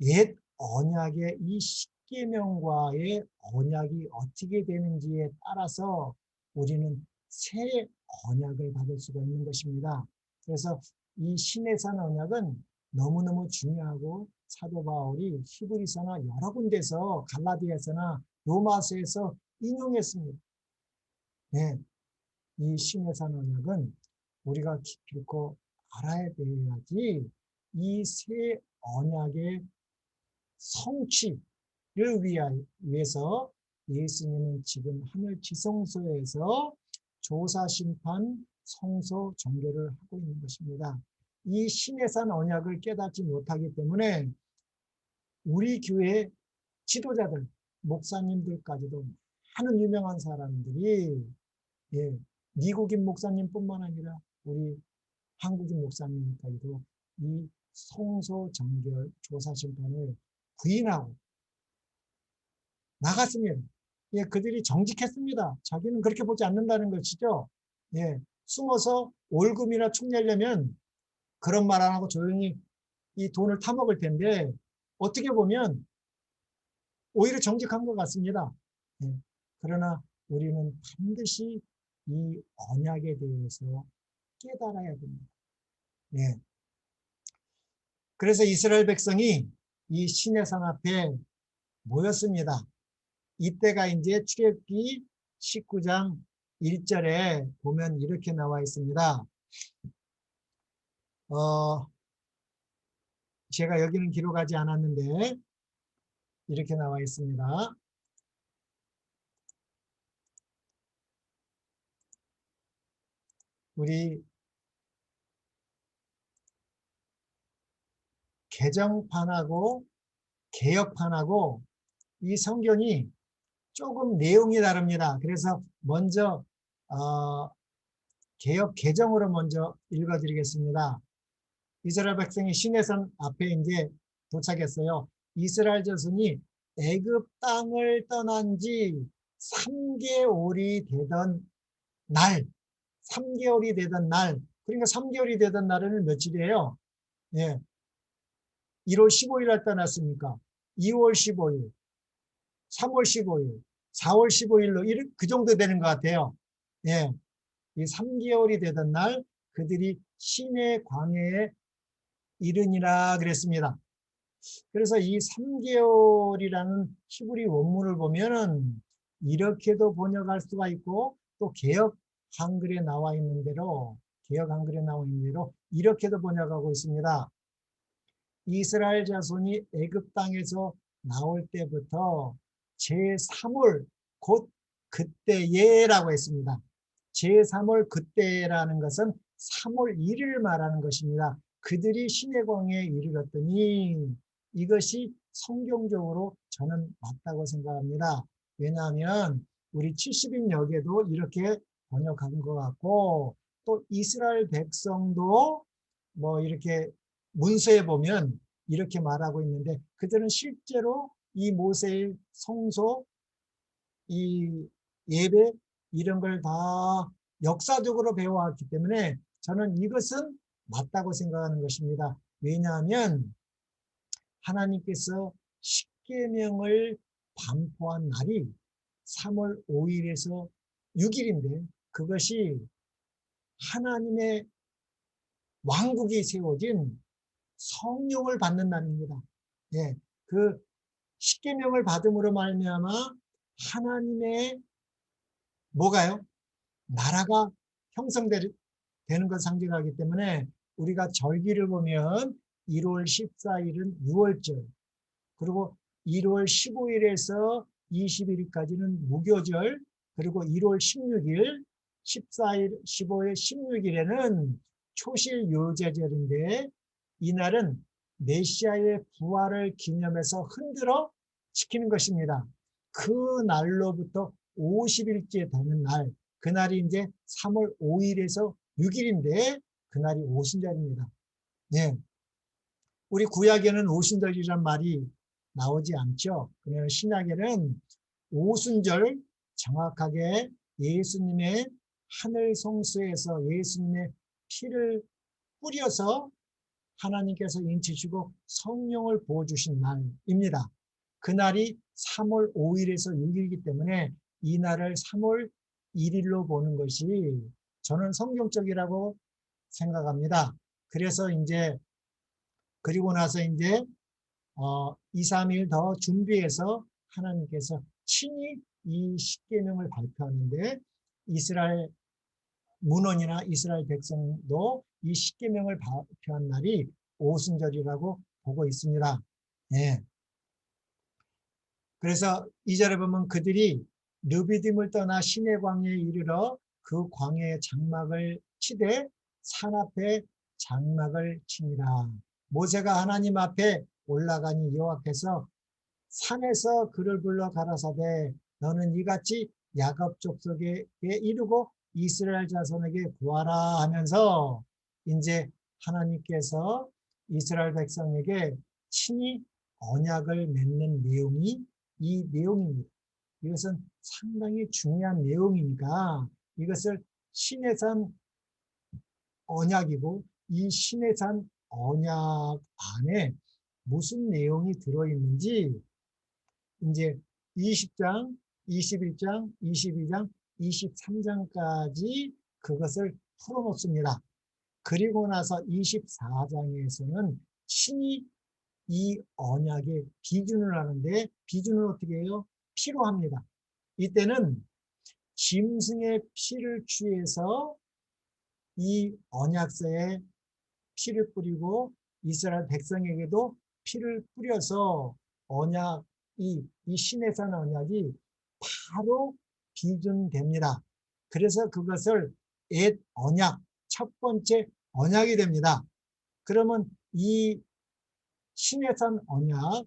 옛 언약의 이 십계명과의 언약이 어떻게 되는지에 따라서 우리는 새 언약을 받을 수가 있는 것입니다. 그래서 이 신의 산 언약은 너무너무 중요하고 사도 바울이 히브리서나 여러 군데서 갈라디아서나 로마서에서 인용했습니다. 네. 이 신의 산 언약은 우리가 깊이 있고 알아야 돼야지 이 새 언약의 성취를 위해서 예수님은 지금 하늘 지성소에서 조사 심판 성소 정결을 하고 있는 것입니다. 이 신해산 언약을 깨닫지 못하기 때문에 우리 교회 지도자들, 목사님들까지도 많은 유명한 사람들이 미국인 목사님뿐만 아니라 우리 한국인 목사님까지도 이 성소 정결 조사 심판을 부인하고 나갔습니다. 그들이 정직했습니다. 자기는 그렇게 보지 않는다는 것이죠. 숨어서 월급이나 축 내려면 그런 말 안 하고 조용히 이 돈을 타먹을 텐데 어떻게 보면 오히려 정직한 것 같습니다. 그러나 우리는 반드시 이 언약에 대해서 깨달아야 됩니다. 그래서 이스라엘 백성이 이 시내산 앞에 모였습니다. 이때가 이제 출애굽기 19장 1절에 보면 이렇게 나와 있습니다. 제가 여기는 기록하지 않았는데 이렇게 나와 있습니다. 우리 개정판하고 개역판하고 이 성경이 조금 내용이 다릅니다. 그래서 먼저 개역 개정으로 먼저 읽어드리겠습니다. 이스라엘 백성이 시내산 앞에 이제 도착했어요. 이스라엘 자손이 애굽 땅을 떠난 지 3개월이 되던 날, 3개월이 되던 날, 그러니까 3개월이 되던 날은 며칠이에요? 1월 15일 날 떠났으니까 2월 15일, 3월 15일, 4월 15일로 그 정도 되는 것 같아요. 이 3개월이 되던 날 그들이 시내 광야에 이르니라 그랬습니다. 그래서 이 3개월이라는 히브리 원문을 보면은 이렇게도 번역할 수가 있고 또 개역 한글에 나와 있는 대로 이렇게도 번역하고 있습니다. 이스라엘 자손이 애굽 땅에서 나올 때부터 제3월 곧 그때에라고 했습니다. 제3월 그때라는 것은 3월 1일 말하는 것입니다. 그들이 시내광야에 이르렀더니 이것이 성경적으로 저는 맞다고 생각합니다. 왜냐하면 우리 70인 역에도 이렇게 번역한 것 같고 또 이스라엘 백성도 뭐 이렇게 문서에 보면 이렇게 말하고 있는데 그들은 실제로 이 모세의 성소, 이 예배 이런 걸 다 역사적으로 배워왔기 때문에 저는 이것은 맞다고 생각하는 것입니다. 왜냐하면 하나님께서 십계명을 반포한 날이 3월 5일에서 6일인데 그것이 하나님의 왕국이 세워진 성령을 받는 날입니다. 그 십계명을 받음으로 말미암아 하나님의 뭐가요? 나라가 형성되는 걸 상징하기 때문에 우리가 절기를 보면 1월 14일은 6월절, 그리고 1월 15일에서 21일까지는 무교절, 그리고 1월 16일, 14일, 15일, 16일에는 초실 유제절인데 이날은 메시아의 부활을 기념해서 흔들어 지키는 것입니다. 그 날로부터 50일째 되는 날, 그날이 이제 3월 5일에서 6일인데 그날이 오순절입니다. 우리 구약에는 오순절이란 말이 나오지 않죠. 그러나 신약에는 오순절 정확하게 예수님의 하늘 성소에서 예수님의 피를 뿌려서 하나님께서 인치시고 성령을 부어주신 날입니다. 그날이 3월 5일에서 6일이기 때문에 이 날을 3월 1일로 보는 것이 저는 성경적이라고 생각합니다. 그래서 이제 그리고 나서 이제 2, 3일 더 준비해서 하나님께서 친히 이 십계명을 발표하는데 이스라엘 문헌이나 이스라엘 백성도 이 십계명을 발표한 날이 오순절이라고 보고 있습니다. 예. 그래서 2절에 보면 그들이 르비딤을 떠나 시내 광야에 이르러 그 광야의 장막을 치되 산 앞에 장막을 치니라. 모세가 하나님 앞에 올라가니 여호와께서 산에서 그를 불러 가라사대 너는 이같이 야곱 족속에 이르고 이스라엘 자손에게 구하라 하면서 이제 하나님께서 이스라엘 백성에게 친히 언약을 맺는 내용이 이 내용입니다. 이것은 상당히 중요한 내용이니까 이것을 시내산 언약이고 이 시내산 언약 안에 무슨 내용이 들어있는지 이제 20장, 21장, 22장, 23장까지 그것을 풀어놓습니다. 그리고 나서 24장에서는 친히 이 언약의 비준을 하는데 비준을 어떻게 해요? 피로 합니다. 이때는 짐승의 피를 취해서 이 언약서에 피를 뿌리고 이스라엘 백성에게도 피를 뿌려서 언약, 이 시내산 언약이 바로 비준됩니다. 그래서 그것을 옛 언약, 첫 번째 언약이 됩니다. 그러면 이 시내산 언약,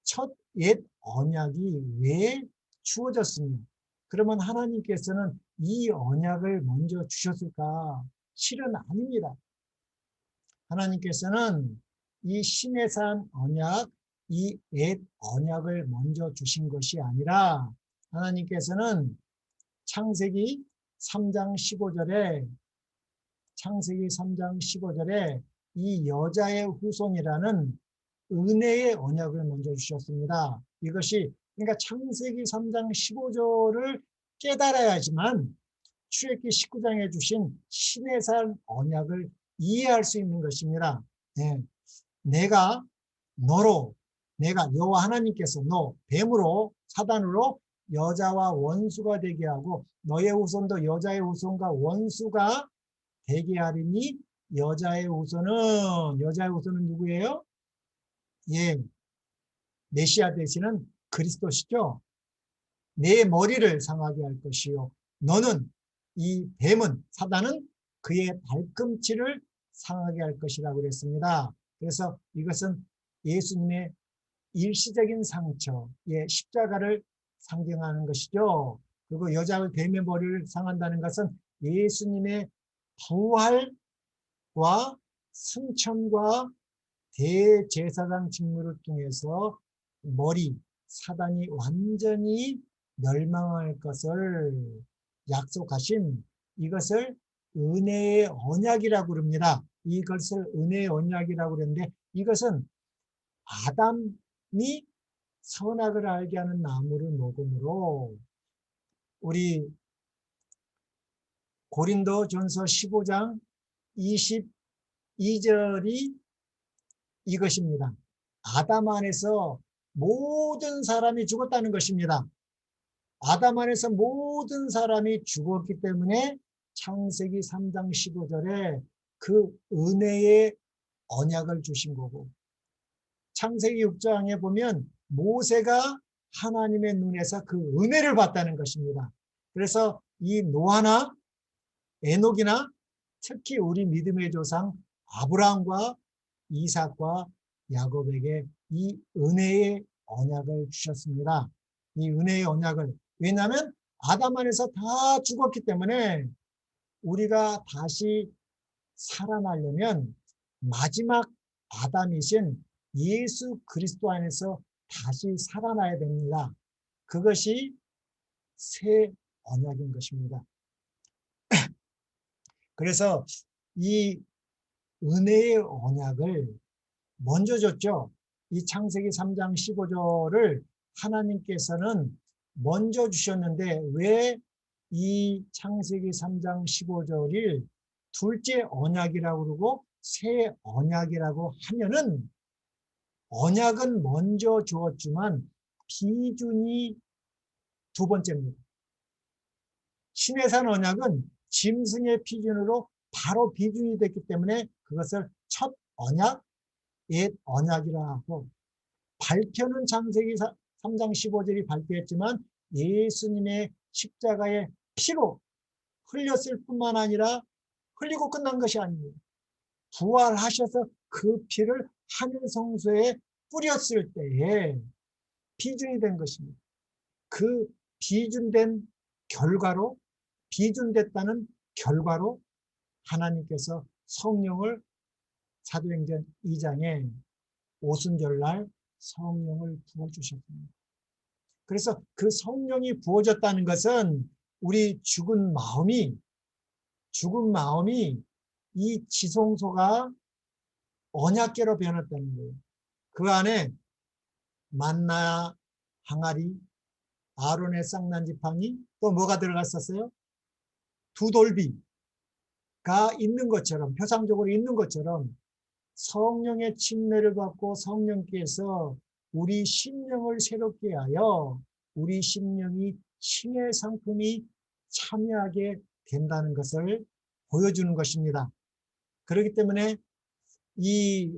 첫 옛 언약이 왜 주어졌습니까? 그러면 하나님께서는 이 언약을 먼저 주셨을까? 실은 아닙니다. 하나님께서는 이 시내산 언약, 이 옛 언약을 먼저 주신 것이 아니라 하나님께서는 창세기 3장 15절에 이 여자의 후손이라는 은혜의 언약을 먼저 주셨습니다. 이것이 그러니까 창세기 3장 15절을 깨달아야지만 출애굽기 19장에 주신 시내산 언약을 이해할 수 있는 것입니다. 네. 내가 여호와 하나님께서 너 뱀으로 사단으로 여자와 원수가 되게 하고 너의 후손도 여자의 후손과 원수가 되게 하리니 여자의 후손은 누구예요? 예, 메시아 되시는 그리스도시죠. 내 머리를 상하게 할 것이요 너는 이 뱀은 사단은 그의 발꿈치를 상하게 할 것이라고 그랬습니다. 그래서 이것은 예수님의 일시적인 상처의 십자가를 상징하는 것이죠. 그리고 여자의 뱀의 머리를 상한다는 것은 예수님의 부활과 승천과 대제사장 직무를 통해서 사단이 완전히 멸망할 것을 약속하신 이것을 은혜의 언약이라고 그럽니다. 이것을 은혜의 언약이라고 그러는데 이것은 아담이 선악을 알게 하는 나무를 먹음으로 우리 고린도전서 15장 22절이 이것입니다. 아담 안에서 모든 사람이 죽었다는 것입니다. 아담 안에서 모든 사람이 죽었기 때문에 창세기 3장 15절에 그 은혜의 언약을 주신 거고 창세기 6장에 보면 모세가 하나님의 눈에서 그 은혜를 봤다는 것입니다. 그래서 이 노아나 에녹이나 특히 우리 믿음의 조상 아브라함과 이삭과 야곱에게 이 은혜의 언약을 주셨습니다. 이 은혜의 언약을 왜냐하면 아담 안에서 다 죽었기 때문에 우리가 다시 살아나려면 마지막 아담이신 예수 그리스도 안에서 다시 살아나야 됩니다. 그것이 새 언약인 것입니다. 그래서 이 은혜의 언약을 먼저 줬죠. 이 창세기 3장 15절을 하나님께서는 먼저 주셨는데 왜 이 창세기 3장 15절을 둘째 언약이라고 그러고 새 언약이라고 하면은 언약은 먼저 주었지만 비준이 두 번째입니다. 시내산 언약은 짐승의 피준으로 바로 비준이 됐기 때문에 그것을 첫 언약, 옛 언약이라 하고, 발표는 창세기 3장 15절이 발표했지만 예수님의 십자가의 피로 흘렸을 뿐만 아니라 흘리고 끝난 것이 아닙니다. 부활하셔서 그 피를 하늘 성소에 뿌렸을 때에 비준이 된 것입니다. 그 비준된 결과로, 비준됐다는 결과로 하나님께서 성령을 사도행전 2장에 오순절날 성령을 부어주셨습니다. 그래서 그 성령이 부어졌다는 것은 우리 죽은 마음이 이 지성소가 언약궤로 변했다는 거예요. 그 안에 만나, 항아리, 아론의 쌍난 지팡이, 또 뭐가 들어갔었어요? 두 돌비가 있는 것처럼, 표상적으로 있는 것처럼 성령의 침례를 받고 성령께서 우리 심령을 새롭게 하여 우리 심령이 신의 상품이 참여하게 된다는 것을 보여주는 것입니다. 그렇기 때문에 이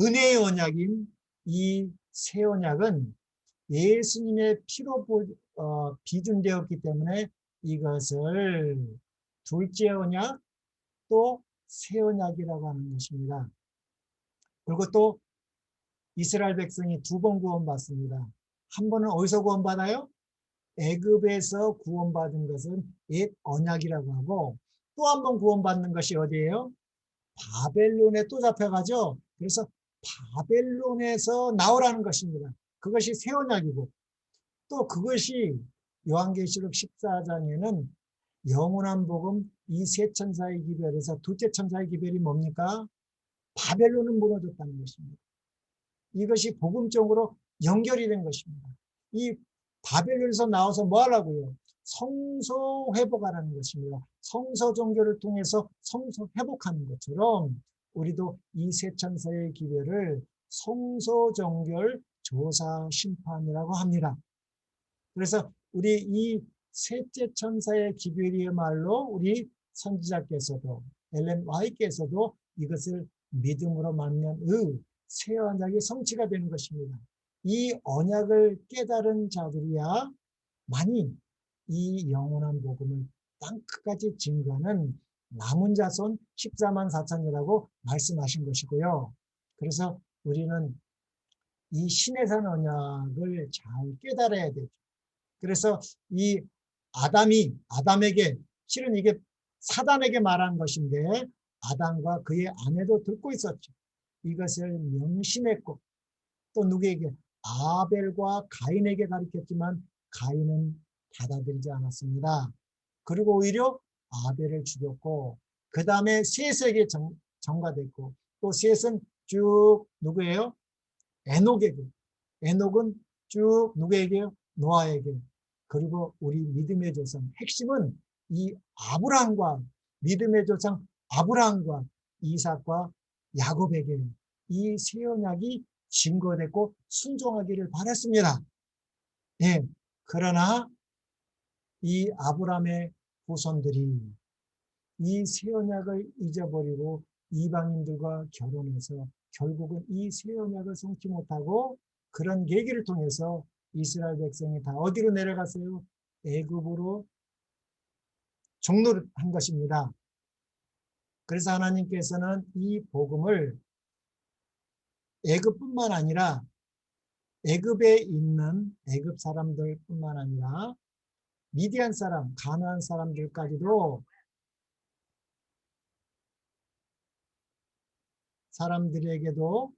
은혜의 언약인 이 새 언약은 예수님의 피로 비준되었기 때문에 이것을 둘째 언약, 또 새 언약이라고 하는 것입니다. 그리고 또 이스라엘 백성이 두 번 구원받습니다. 한 번은 어디서 구원받아요? 애굽에서 구원받은 것은 옛 언약이라고 하고, 또 한 번 구원받는 것이 어디예요? 바벨론에 또 잡혀가죠. 그래서 바벨론에서 나오라는 것입니다. 그것이 새 언약이고, 또 그것이 요한계시록 14장에는 영원한 복음 이 세 천사의 기별에서 둘째 천사의 기별이 뭡니까? 바벨론은 무너졌다는 것입니다. 이것이 복음적으로 연결이 된 것입니다. 이 바벨론에서 나와서 뭐 하라고요? 성소 회복하라는 것입니다. 성서 종교를 통해서 성소 회복하는 것처럼 우리도 이 세 천사의 기별을 성소 정결 조사 심판이라고 합니다. 그래서 우리 이 셋째 천사의 기별이야말로 우리 선지자께서도 엘렌 화이트께서도 이것을 믿음으로 만난 새 언약이 성취가 되는 것입니다. 이 언약을 깨달은 자들이야 많이 이 영원한 복음을 땅끝까지 증거하는 남은 자손 14만 4천이라고 말씀하신 것이고요. 그래서 우리는 이 신의 산 언약을 잘 깨달아야 되죠. 그래서 이 아담에게, 실은 이게 사단에게 말한 것인데 아담과 그의 아내도 듣고 있었죠. 이것을 명심했고, 또 누구에게? 아벨과 가인에게 가르쳤지만 가인은 받아들이지 않았습니다. 그리고 오히려 아벨을 죽였고, 그 다음에 셋에게 전가됐고, 또 셋은 쭉 누구예요? 에녹에게. 에녹은 쭉 누구에게요? 노아에게. 그리고 우리 믿음의 조상, 핵심은 이 아브라함과, 믿음의 조상 아브라함과 이삭과 야곱에게 이 새 언약이 증거됐고 순종하기를 바랐습니다. 예. 그러나 이 아브라함의 후손들이 이 새 언약을 잊어버리고 이방인들과 결혼해서 결국은 이 새 언약을 성취 못하고, 그런 계기를 통해서 이스라엘 백성이 다 어디로 내려갔어요? 애굽으로 종노릇 한 것입니다. 그래서 하나님께서는 이 복음을 애굽뿐만 아니라 애굽에 있는 애굽 사람들뿐만 아니라 미디안 사람, 가나안 사람들까지도 사람들에게도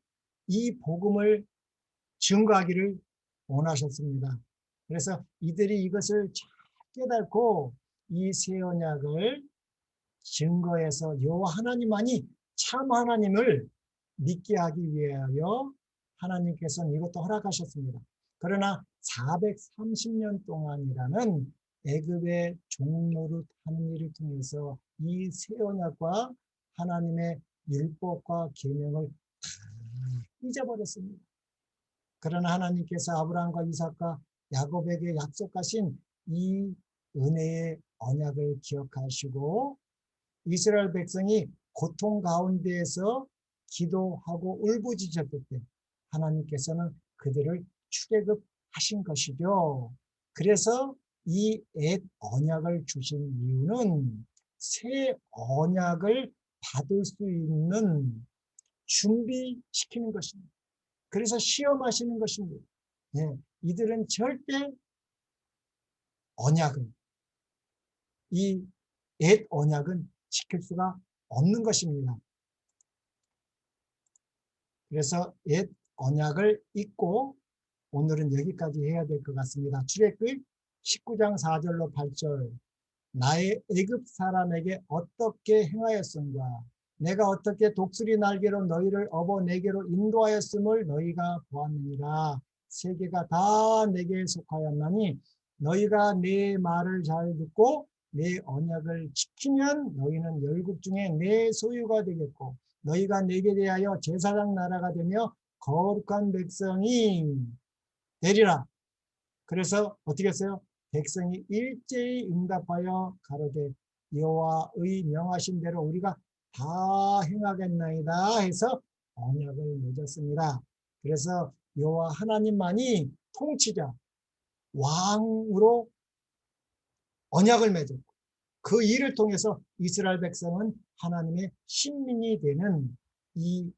이 복음을 증거하기를 원하셨습니다. 그래서 이들이 이것을 잘 깨닫고 이 새 언약을 증거해서 요 하나님만이 참 하나님을 믿게 하기 위하여 하나님께서는 이것도 허락하셨습니다. 그러나 430년 동안이라는 애굽의 종노릇 하는 일을 통해서 이 새 언약과 하나님의 율법과 계명을 다 잊어버렸습니다. 그러나 하나님께서 아브라함과 이삭과 야곱에게 약속하신 이 은혜의 언약을 기억하시고 이스라엘 백성이 고통 가운데에서 기도하고 울부짖었을 때 하나님께서는 그들을 출애굽하신 것이죠. 그래서 이 옛 언약을 주신 이유는 새 언약을 받을 수 있는 준비시키는 것입니다. 그래서 시험하시는 것입니다. 예, 이들은 절대 언약을, 이 옛 언약은 지킬 수가 없는 것입니다. 그래서 옛 언약을 잊고 오늘은 여기까지 해야 될 것 같습니다. 출애굽 19장 4절로 8절. 나의 애굽 사람에게 어떻게 행하였은가? 내가 어떻게 독수리 날개로 너희를 업어 내게로 인도하였음을 너희가 보았느니라. 세계가 다 내게 속하였나니 너희가 내 말을 잘 듣고 내 언약을 지키면 너희는 열국 중에 내 소유가 되겠고 너희가 내게 대하여 제사장 나라가 되며 거룩한 백성이 되리라. 그래서 어떻게 했어요? 백성이 일제히 응답하여 가로되 여호와의 명하신 대로 우리가 다 행하겠나이다 해서 언약을 맺었습니다. 그래서 여호와 하나님만이 통치자, 왕으로 언약을 맺었고 그 일을 통해서 이스라엘 백성은 하나님의 신민이 되는 이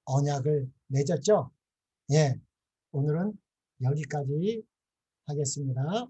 언약을 맺었죠. 예, 오늘은 여기까지 하겠습니다.